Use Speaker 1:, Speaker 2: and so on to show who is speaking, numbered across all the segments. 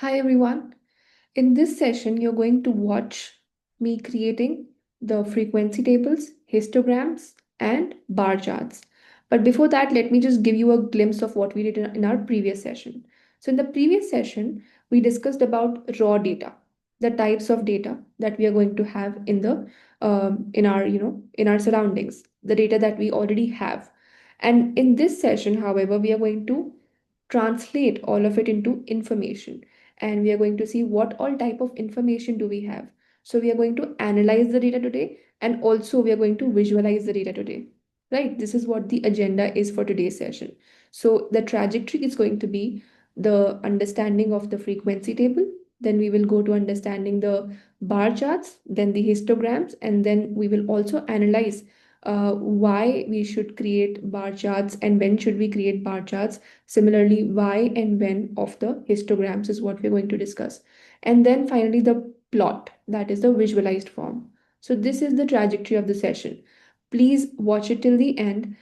Speaker 1: Hi everyone. In this session, you're going to watch me creating the frequency tables, histograms, and bar charts. But before that, let me just give you a glimpse of what we did in our previous session. So in the previous session, we discussed about raw data, the types of data that we are going to have in our surroundings, the data that we already have. And in this session, however, we are going to translate all of it into information, and we are going to see what all type of information do we have. So we are going to analyze the data today, and also we are going to visualize the data today, right? This is what the agenda is for today's session. So the trajectory is going to be the understanding of the frequency table, then we will go to understanding the bar charts, then the histograms, and then we will also analyze why we should create bar charts and when should we create bar charts. Similarly, why and when of the histograms is what we're going to discuss. And then finally, the plot, that is the visualized form. So this is the trajectory of the session. Please watch it till the end,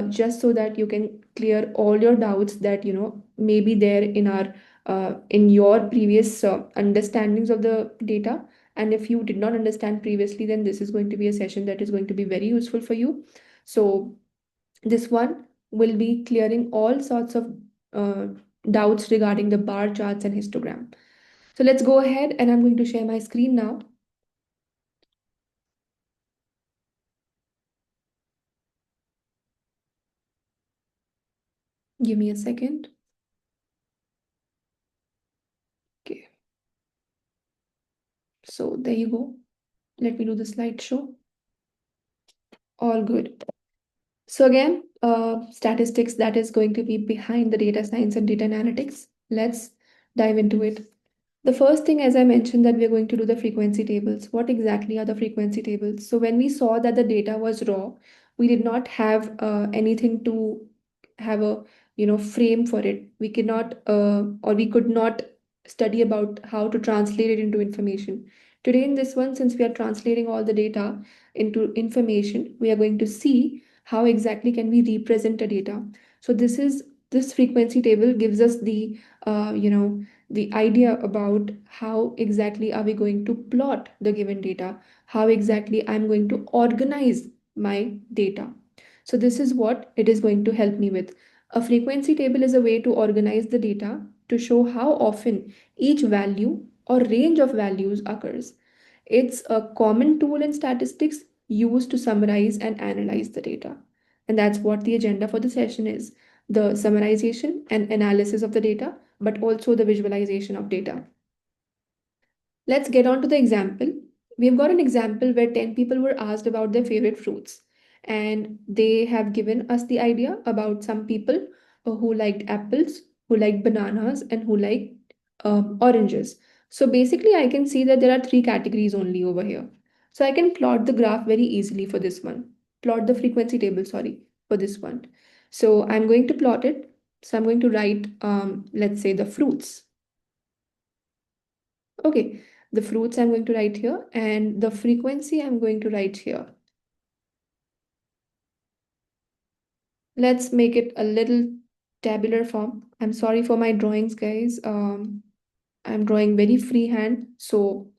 Speaker 1: just so that you can clear all your doubts that may be there in your previous understandings of the data. And if you did not understand previously, then this is going to be a session that is going to be very useful for you. So this one will be clearing all sorts of uh, doubts regarding the bar charts and histogram. So let's go ahead, and I'm going to share my screen now. Give me a second. Okay, so there you go. Let me do the slideshow. All good. So again, statistics that is going to be behind the data science and data analytics. Let's dive into it. The first thing, as I mentioned, that we're going to do the frequency tables. What exactly are the frequency tables? So when we saw that the data was raw, we did not have anything to have a frame for it. We cannot or we could not study about how to translate it into information. Today in this one, since we are translating all the data into information, we are going to see how exactly can we represent the data. So this frequency table gives us the idea about how exactly are we going to plot the given data, how exactly I'm going to organize my data. So this is what it is going to help me with. A frequency table is a way to organize the data to show how often each value or range of values occurs. It's a common tool in statistics used to summarize and analyze the data. And that's what the agenda for the session is: the summarization and analysis of the data, but also the visualization of data. Let's get on to the example. We've got an example where 10 people were asked about their favorite fruits, and they have given us the idea about some people who liked apples, who liked bananas, and who liked oranges. So basically, I can see that there are three categories only over here. So I can plot the graph very easily for this one. Plot the frequency table, sorry, for this one. So I'm going to plot it. So I'm going to write, let's say, the fruits. Okay, the fruits I'm going to write here, and the frequency I'm going to write here. Let's make it a little tabular form. I'm sorry for my drawings, guys. I'm drawing very freehand, so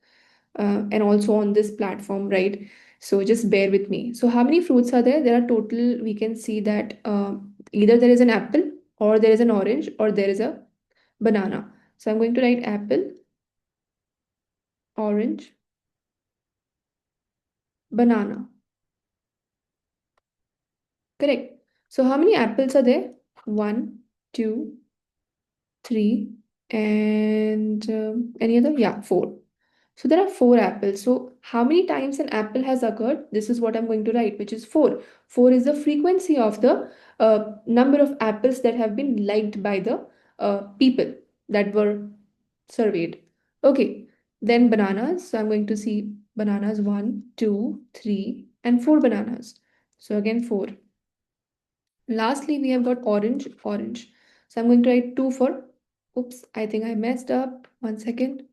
Speaker 1: and also on this platform, right? So just bear with me. So how many fruits are there? There are total, we can see that either there is an apple, or there is an orange, or there is a banana. So I'm going to write apple, orange, banana. Correct. So how many apples are there? One, two, three, and any other? Yeah, four. So there are four apples. So how many times an apple has occurred? This is what I'm going to write, which is four. Four is the frequency of the number of apples that have been liked by the people that were surveyed. Okay, then bananas. So I'm going to see bananas one, two, three, and four bananas. So again, four. Lastly, we have got orange, orange. So I'm going to write 2 for, oops, I think I messed up. 1 second.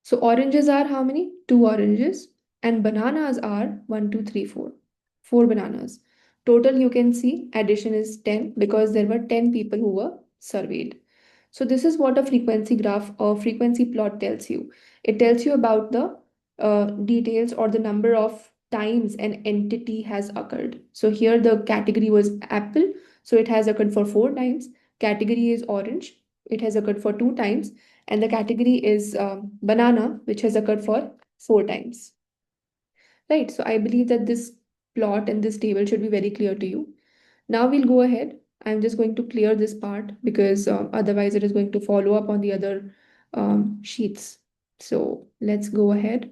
Speaker 1: So oranges are how many? Two oranges. And bananas are one, two, three, four. Four bananas. Total, you can see addition is 10 because there were 10 people who were surveyed. So this is what a frequency graph or frequency plot tells you. It tells you about the details or the number of times an entity has occurred. So here the category was apple, so it has occurred for 4 times. Category is orange, it has occurred for 2 times, and the category is banana, which has occurred for 4 times. Right. So I believe that this plot and this table should be very clear to you. Now we'll go ahead. I'm just going to clear this part because otherwise it is going to follow up on the other sheets. So let's go ahead.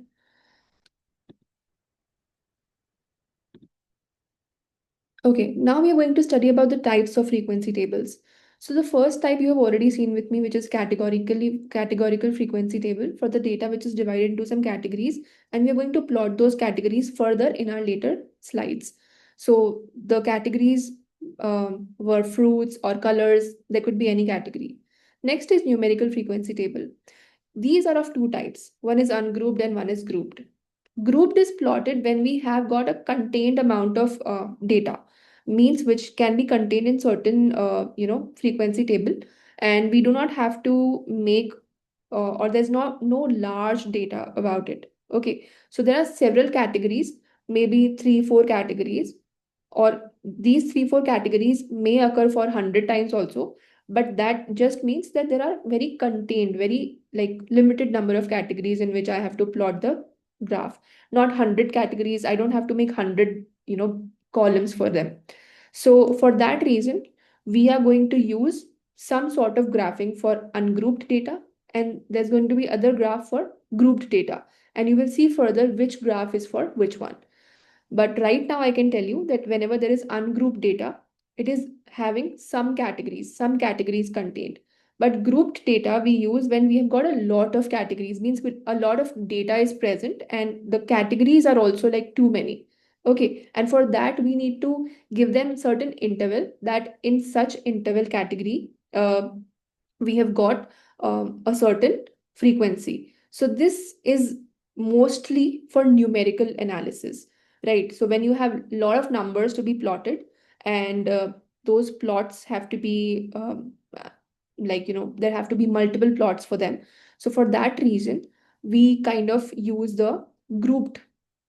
Speaker 1: Okay, now we are going to study about the types of frequency tables. So the first type you have already seen with me, which is categorical frequency table for the data which is divided into some categories, and we are going to plot those categories further in our later slides. So the categories were fruits or colors, there could be any category. Next is numerical frequency table. These are of two types. One is ungrouped and one is grouped. Grouped is plotted when we have got a contained amount of data, means which can be contained in certain frequency table, and we do not have to make or there's no large data about it. Okay, so there are several categories, maybe 3 4 categories, or these 3 4 categories may occur for 100 times also, but that just means that there are very contained, very like limited number of categories in which I have to plot the graph. Not 100 categories, I don't have to make 100 columns for them. So for that reason, we are going to use some sort of graphing for ungrouped data, and there's going to be other graph for grouped data, and you will see further which graph is for which one. But right now, I can tell you that whenever there is ungrouped data, it is having some categories contained. But grouped data we use when we have got a lot of categories, means with a lot of data is present and the categories are also like too many. Okay, and for that we need to give them certain interval, that in such interval category, we have got a certain frequency. So this is mostly for numerical analysis, right? So when you have a lot of numbers to be plotted, and those plots have to be there have to be multiple plots for them. So for that reason, we kind of use the grouped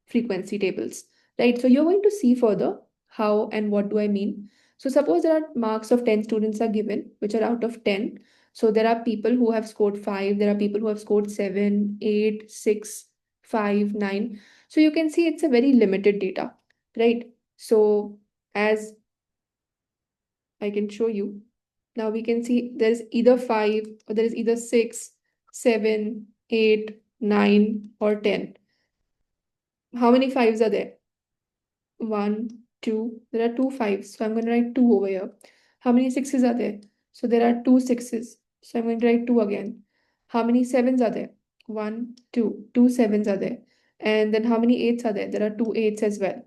Speaker 1: frequency tables, right? So you're going to see further how and what do I mean. So suppose there are marks of 10 students are given, which are out of 10. So there are people who have scored 5, there are people who have scored 7, 8, 6, 5, 9. So you can see it's a very limited data, right? So as I can show you, now we can see there's either 5 or there is either 6, 7, 8, 9, or 10. How many fives are there? 1, 2. There are two fives, so I'm going to write 2 over here. How many sixes are there? So there are two sixes, so I'm going to write 2 again. How many sevens are there? 1, 2. Two sevens are there. And then how many eights are there? There are two eights as well.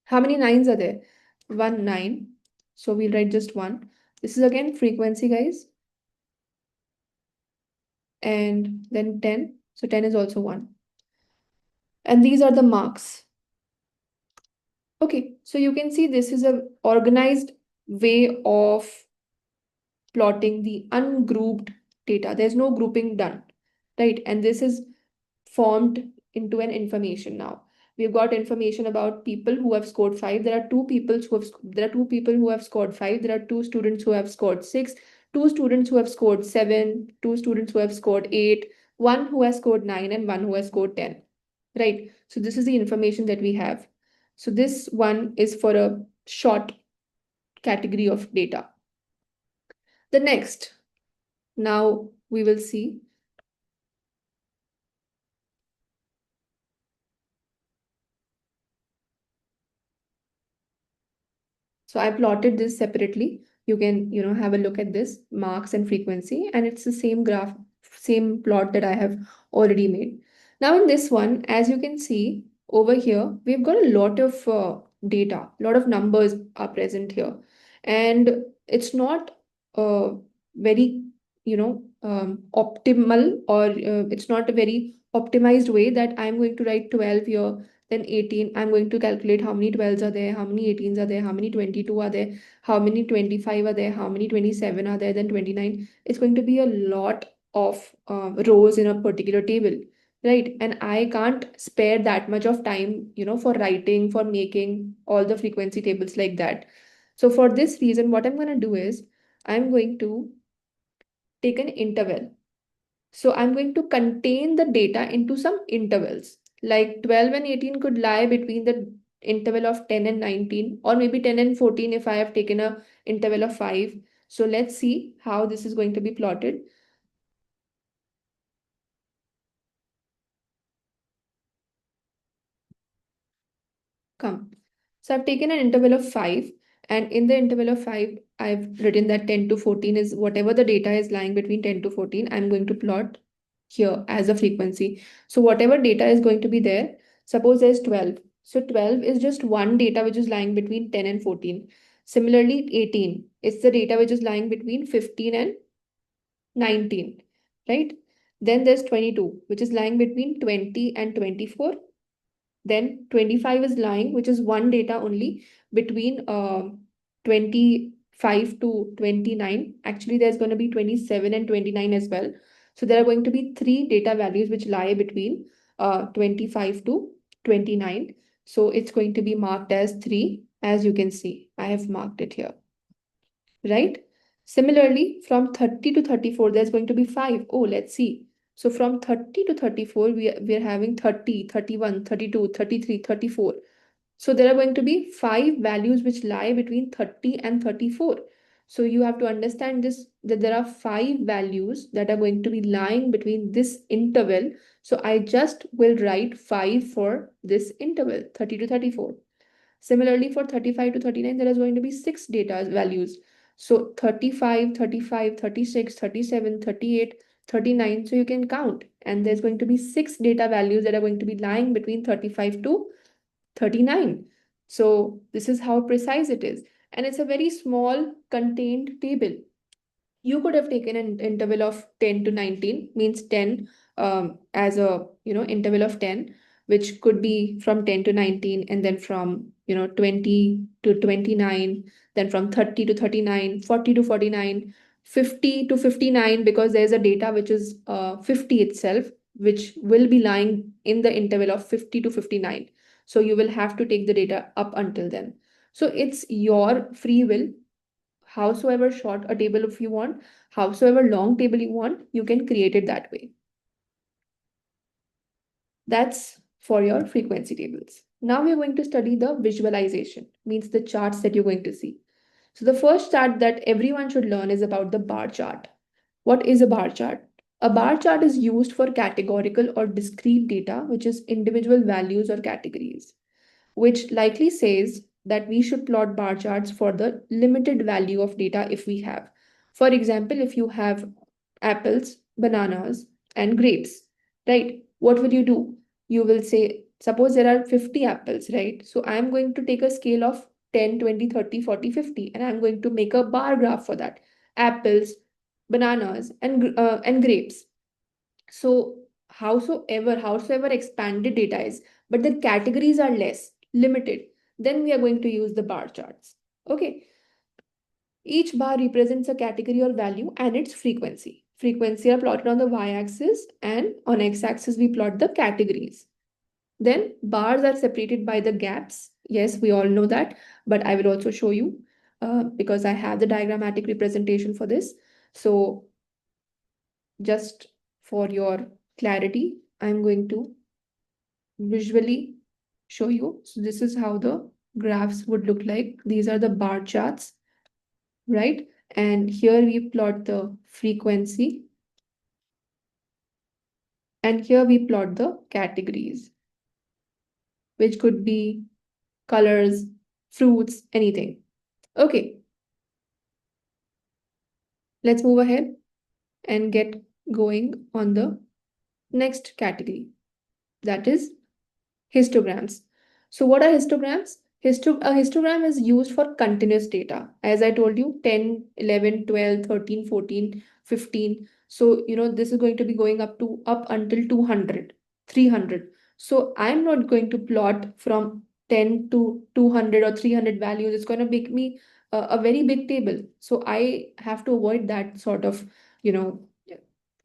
Speaker 1: How many nines are there? 1, 9. So we'll write just 1. This is again frequency, guys. And then 10. So 10 is also 1. And these are the marks. Okay, so you can see this is a organized way of plotting the ungrouped data. There's no grouping done, right? And this is formed into an information now. We've got information about people who have scored 5. There are two people who have scored 5. There are two students who have scored 6, two students who have scored 7, two students who have scored 8, one who has scored 9, and one who has scored 10. Right? So this is the information that we have. So this one is for a short category of data. The next, now we will see. So I plotted this separately. You can, have a look at this marks and frequency, and it's the same graph, same plot that I have already made. Now in this one, as you can see over here, we've got a lot of data, a lot of numbers are present here, and it's not very, optimal, or it's not a very optimized way that I'm going to write 12 here, then 18. I'm going to calculate how many 12s are there, how many 18s are there, how many 22 are there, how many 25 are there, how many 27 are there, then 29. It's going to be a lot of rows in a particular table, right? And I can't spare that much of time, for writing, for making all the frequency tables like that. So for this reason, what I'm going to do is I'm going to take an interval. So I'm going to contain the data into some intervals. Like 12 and 18 could lie between the interval of 10 and 19, or maybe 10 and 14 if I have taken a interval of 5. So let's see how this is going to be plotted. Come. So I've taken an interval of 5, and in the interval of 5, I've written that 10 to 14 is whatever the data is lying between 10 to 14, I'm going to plot here as a frequency. So whatever data is going to be there, suppose there's 12. So 12 is just one data which is lying between 10 and 14. Similarly, 18 is the data which is lying between 15 and 19, right? Then there's 22, which is lying between 20 and 24. Then 25 is lying, which is one data only between 25 to 29. Actually, there's going to be 27 and 29 as well. So there are going to be three data values which lie between 25 to 29. So it's going to be marked as 3, as you can see. I have marked it here, right? Similarly, from 30 to 34, there's going to be 5. Oh, let's see. So from 30 to 34, we are having 30, 31, 32, 33, 34. So there are going to be 5 values which lie between 30 and 34. So you have to understand this, that there are 5 values that are going to be lying between this interval. So I just will write 5 for this interval, 30 to 34. Similarly, for 35 to 39, there is going to be 6 data values. So 35, 35, 36, 37, 38, 39. So you can count. And there's going to be 6 data values that are going to be lying between 35 to 39. So this is how precise it is. And it's a very small contained table. You could have taken an interval of 10 to 19, means 10 as a interval of 10, which could be from 10 to 19, and then from 20 to 29, then from 30 to 39, 40 to 49, 50 to 59, because there's a data which is 50 itself, which will be lying in the interval of 50 to 59. So you will have to take the data up until then. So it's your free will. Howsoever short a table if you want, howsoever long table you want, you can create it that way. That's for your frequency tables. Now we're going to study the visualization, means the charts that you're going to see. So the first chart that everyone should learn is about the bar chart. What is a bar chart? A bar chart is used for categorical or discrete data, which is individual values or categories, which likely says that we should plot bar charts for the limited value of data if we have. For example, if you have apples, bananas, and grapes, right? What will you do? You will say, suppose there are 50 apples, right? So I'm going to take a scale of 10, 20, 30, 40, 50, and I'm going to make a bar graph for that. Apples, bananas, and grapes. So howsoever expanded data is, but the categories are less, limited, then we are going to use the bar charts. Okay. Each bar represents a category or value and its frequency. Frequency are plotted on the y-axis, and on x-axis we plot the categories. Then bars are separated by the gaps. Yes, we all know that, but I will also show you because I have the diagrammatic representation for this. So just for your clarity, I'm going to visually show you. So this is how the graphs would look like. These are the bar charts, right? And here we plot the frequency, and here we plot the categories, which could be colors, fruits, anything. Okay, let's move ahead and get going on the next category, that is histograms. So what are histograms? A histogram is used for continuous data. As I told you, 10, 11, 12, 13, 14, 15. So, this is going to be going up until 200, 300. So I'm not going to plot from 10 to 200 or 300 values. It's going to make me a very big table. So I have to avoid that sort of, you know,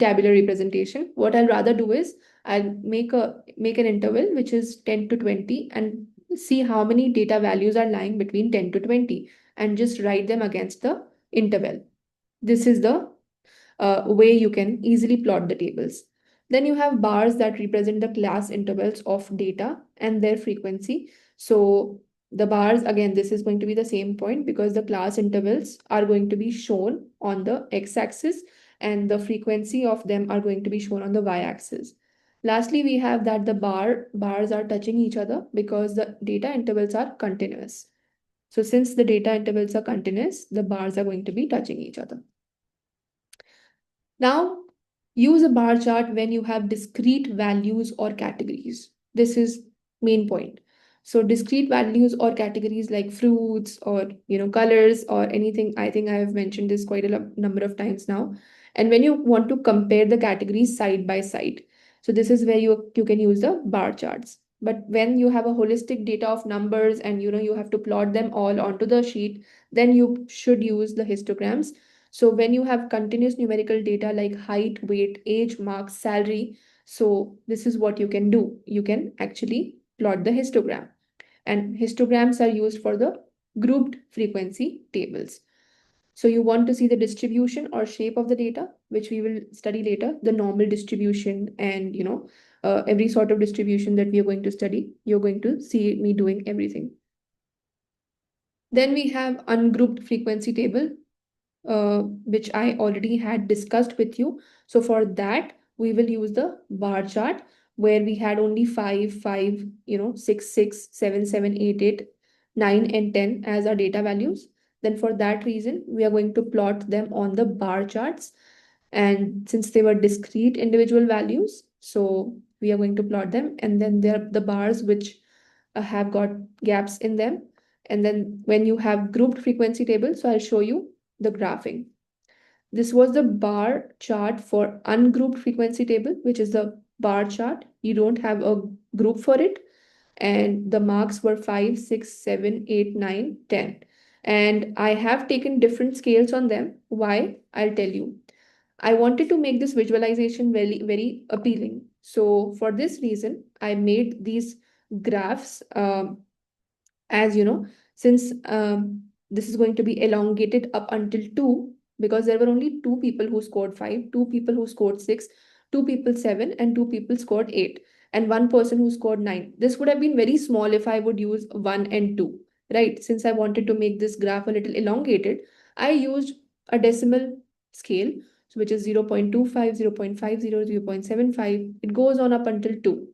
Speaker 1: tabular representation. What I'll rather do is I'll make an interval which is 10 to 20 and see how many data values are lying between 10 to 20 and just write them against the interval. This is the way you can easily plot the tables. Then you have bars that represent the class intervals of data and their frequency. So the bars, again, this is going to be the same point because the class intervals are going to be shown on the x-axis and the frequency of them are going to be shown on the y-axis. Lastly, we have that the bars are touching each other because the data intervals are continuous. So since the data intervals are continuous, the bars are going to be touching each other. Now, use a bar chart when you have discrete values or categories. This is main point. So discrete values or categories like fruits or colors or anything. I think I have mentioned this quite a number of times now. And when you want to compare the categories side by side, so this is where you can use the bar charts. But when you have a holistic data of numbers and you have to plot them all onto the sheet, then you should use the histograms. So when you have continuous numerical data like height, weight, age, marks, salary, so this is what you can do. You can actually plot the histogram. And histograms are used for the grouped frequency tables. So you want to see the distribution or shape of the data, which we will study later, the normal distribution and every sort of distribution that we are going to study. You're going to see me doing everything. Then we have ungrouped frequency table, which I already had discussed with you. So for that, we will use the bar chart where we had only 5, 5, 6, 6, 7, 7, 8, 8, 9, and 10 as our data values. Then for that reason, we are going to plot them on the bar charts. And since they were discrete individual values, so we are going to plot them. And then there are the bars which have got gaps in them. And then when you have grouped frequency table, so I'll show you the graphing. This was the bar chart for ungrouped frequency table, which is the bar chart. You don't have a group for it. And the marks were 5, 6, 7, 8, 9, 10. And I have taken different scales on them. Why? I'll tell you. I wanted to make this visualization very, very appealing. So for this reason, I made these graphs as since this is going to be elongated up until 2 because there were only 2 people who scored 5, 2 people who scored 6, 2 people 7, and 2 people scored 8, and 1 person who scored 9. This would have been very small if I would use 1 and 2, right? Since I wanted to make this graph a little elongated, I used a decimal scale, so which is 0.25, 0.50, 0.75. It goes on up until 2.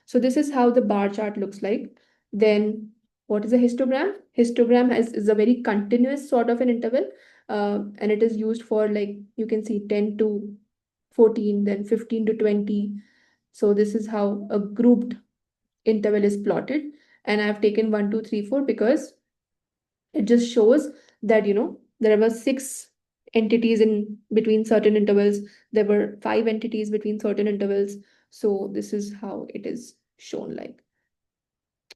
Speaker 1: So this is how the bar chart looks like. Then what is a histogram? Histogram is a very continuous sort of an interval, and it is used for, like, you can see 10 to 14, then 15 to 20. So this is how a grouped interval is plotted. And I've taken 1, 2, 3, 4 because it just shows that there were 6 entities in between certain intervals. There were 5 entities between certain intervals. So this is how it is shown like.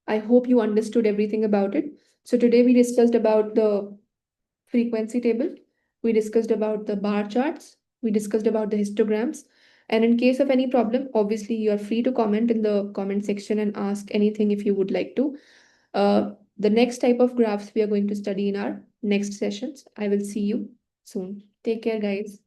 Speaker 1: I hope you understood everything about it. So today we discussed about the frequency table. We discussed about the bar charts. We discussed about the histograms. And in case of any problem, obviously you are free to comment in the comment section and ask anything if you would like to. The next type of graphs we are going to study in our next sessions. I will see you soon. Take care, guys.